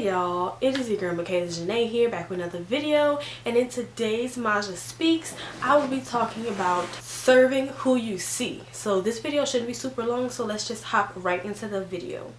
Hey y'all, it is your girl Michaela Janae here, back with another video, and in today's Maja Speaks, I will be talking about serving who you see. So this video shouldn't be super long, so let's just hop right into the video.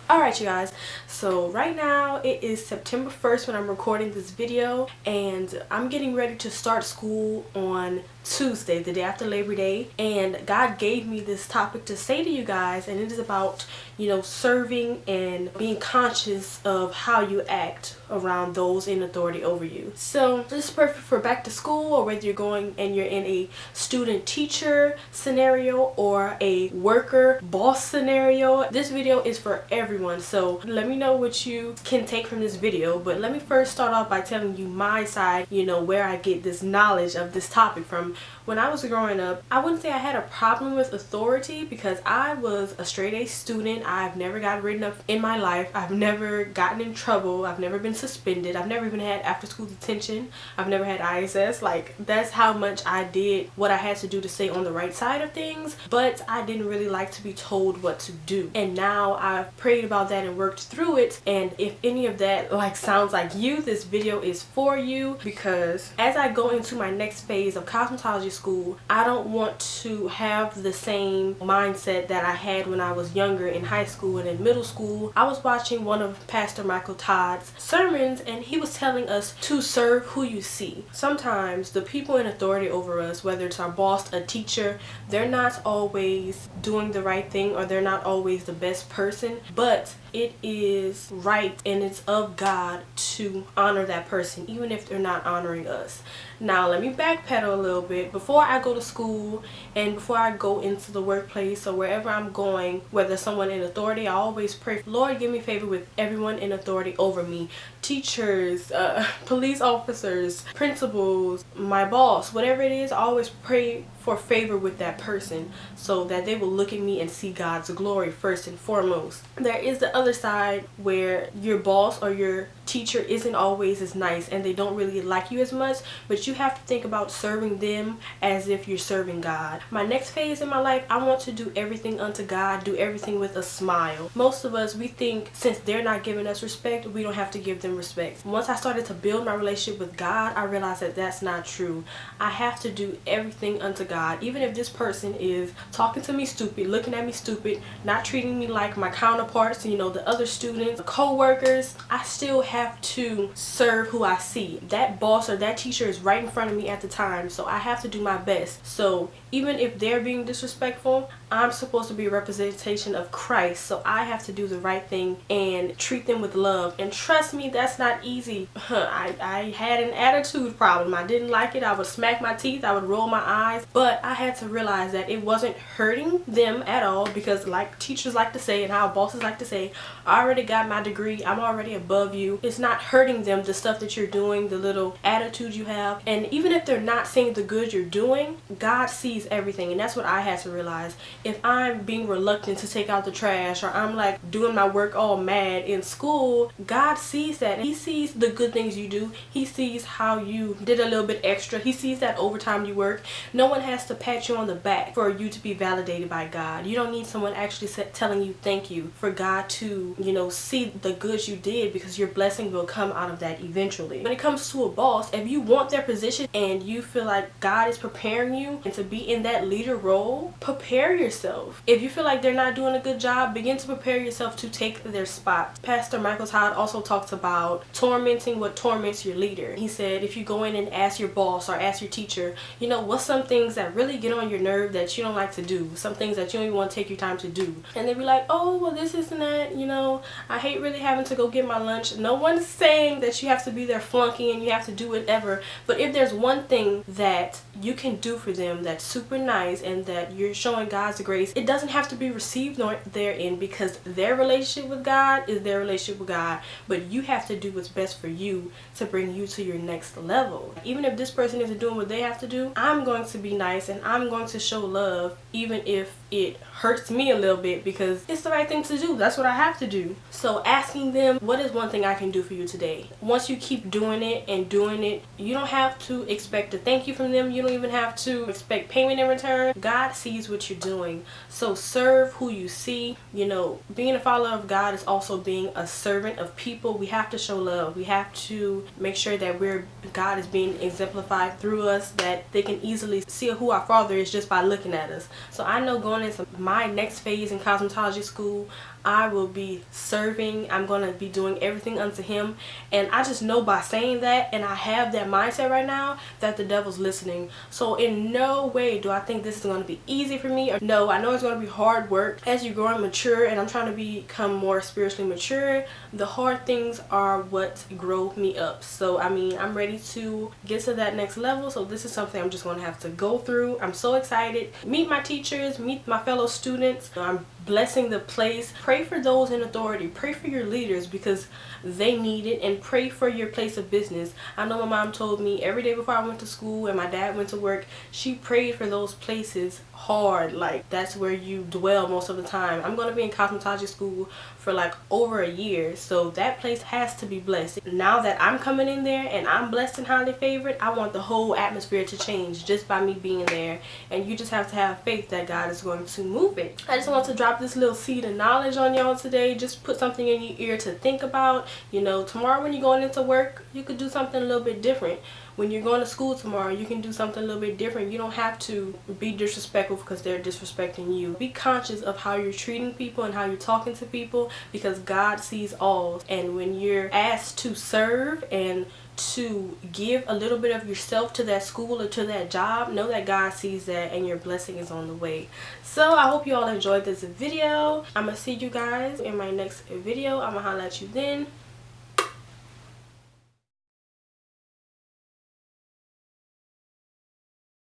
Alright you guys, so right now it is September 1st when I'm recording this video, and I'm getting ready to start school on Tuesday, the day after Labor Day, and God gave me this topic to say to you guys, and it is about, you know, serving and being conscious of how you act around those in authority over you. So this is perfect for back to school, or whether you're going and you're in a student teacher scenario or a worker boss scenario. This video is for everyone, so let me know what you can take from this video. But let me first start off by telling you my side, you know, where I get this knowledge of this topic from. When I was growing up, I wouldn't say I had a problem with authority, because I was a straight A student. I've never got written up in my life. I've never gotten in trouble. I've never been suspended. I've never even had after school detention. I've never had ISS. Like, that's how much I did what I had to do to stay on the right side of things. But I didn't really like to be told what to do. And now I've prayed about that and worked through it. And if any of that like sounds like you, this video is for you, because as I go into my next phase of cosmetology school, I don't want to have the same mindset that I had when I was younger in high school and in middle school. I was watching one of Pastor Michael Todd's sermons, and he was telling us to serve who you see. Sometimes the people in authority over us, whether it's our boss, a teacher, they're not always doing the right thing, or they're not always the best person, but it is right and it's of God to honor that person, even if they're not honoring us. Now let me backpedal a little bit. Before I go to school and before I go into the workplace or wherever I'm going, whether someone in authority, I always pray, Lord, give me favor with everyone in authority over me. Teachers, police officers, principals, my boss, whatever it is, I always pray for favor with that person, so that they will look at me and see God's glory first and foremost. There is the other side where your boss or your teacher isn't always as nice and they don't really like you as much, but you have to think about serving them as if you're serving God. My next phase in my life, I want to do everything unto God, do everything with a smile. Most of us, we think since they're not giving us respect, we don't have to give them respect. Once I started to build my relationship with God, I realized that that's not true. I have to do everything unto God. Even if this person is talking to me stupid, looking at me stupid, not treating me like my counterparts, you know, the other students, co-workers, I still have to serve who I see. That boss or that teacher is right in front of me at the time, so I have to do my best. So even if they're being disrespectful, I'm supposed to be a representation of Christ, so I have to do the right thing and treat them with love. And trust me, that's not easy. I had an attitude problem. I didn't like it. I would smack my teeth, I would roll my eyes, but I had to realize that it wasn't hurting them at all, because like teachers like to say and how bosses like to say, I already got my degree, I'm already above you. It's not hurting them, the stuff that you're doing, the little attitude you have. And even if they're not seeing the good you're doing, God sees everything. And that's what I had to realize. If I'm being reluctant to take out the trash, or I'm like doing my work all mad in school, God sees that. He sees the good things you do. He sees how you did a little bit extra. He sees that overtime you work. No one has to pat you on the back for you to be validated by God. You don't need someone actually telling you thank you for God to, you know, see the good you did, because your blessing will come out of that eventually. When it comes to a boss, if you want their position and you feel like God is preparing you and to be in that leader role, prepare yourself. If you feel like they're not doing a good job, begin to prepare yourself to take their spot. Pastor Michael Todd also talks about tormenting what torments your leader. He said if you go in and ask your boss or ask your teacher, you know, what's some things that really get on your nerve that you don't like to do, some things that you don't even want to take your time to do, and they'd be like, oh well, this isn't that, you know, I hate really having to go get my lunch. No one's saying that you have to be there flunking and you have to do whatever, but if there's one thing that you can do for them that's super nice and that you're showing God's grace, it doesn't have to be received therein, because their relationship with God is their relationship with God, but you have to do what's best for you to bring you to your next level. Even if this person isn't doing what they have to do, I'm going to be nice and I'm going to show love, even if it hurts me a little bit because it's the right thing to do. That's what I have to do. So asking them, what is one thing I can do for you today? Once you keep doing it and doing it, you don't have to expect a thank you from them. You don't even have to expect payment in return. God sees what you're doing. So serve who you see. You know, being a follower of God is also being a servant of people. We have to show love. We have to make sure that God is being exemplified through us, that they can easily see who our Father is just by looking at us. So I know going into my next phase in cosmetology school, I will be serving. I'm going to be doing everything unto Him. And I just know by saying that, and I have that mindset right now, that the devil's listening. So in no way do I think this is going to be easy for me. Or no, I know it's going to be hard work. As you grow and mature, and I'm trying to become more spiritually mature, the hard things are what grow me up. So I mean, I'm ready to get to that next level. So this is something I'm just going to have to go through. I'm so excited. Meet my teachers, meet my fellow students. I'm blessing the place. Pray for those in authority. Pray for your leaders because they need it, and pray for your place of business. I know my mom told me every day before I went to school and my dad went to work, she prayed for those places hard. Like, that's where you dwell most of the time. I'm going to be in cosmetology school for like over a year, so that place has to be blessed. Now that I'm coming in there and I'm blessed and highly favored, I want the whole atmosphere to change just by me being there, and you just have to have faith that God is going to move it. I just want to drop this little seed of knowledge on y'all today. Just put something in your ear to think about. You know, tomorrow when you're going into work, you could do something a little bit different. When you're going to school tomorrow, you can do something a little bit different. You don't have to be disrespectful because they're disrespecting you. Be conscious of how you're treating people and how you're talking to people, because God sees all. And when you're asked to serve and to give a little bit of yourself to that school or to that job, know that God sees that and your blessing is on the way. So I hope you all enjoyed this video. I'm gonna see you guys in my next video. I'm gonna holler at you then.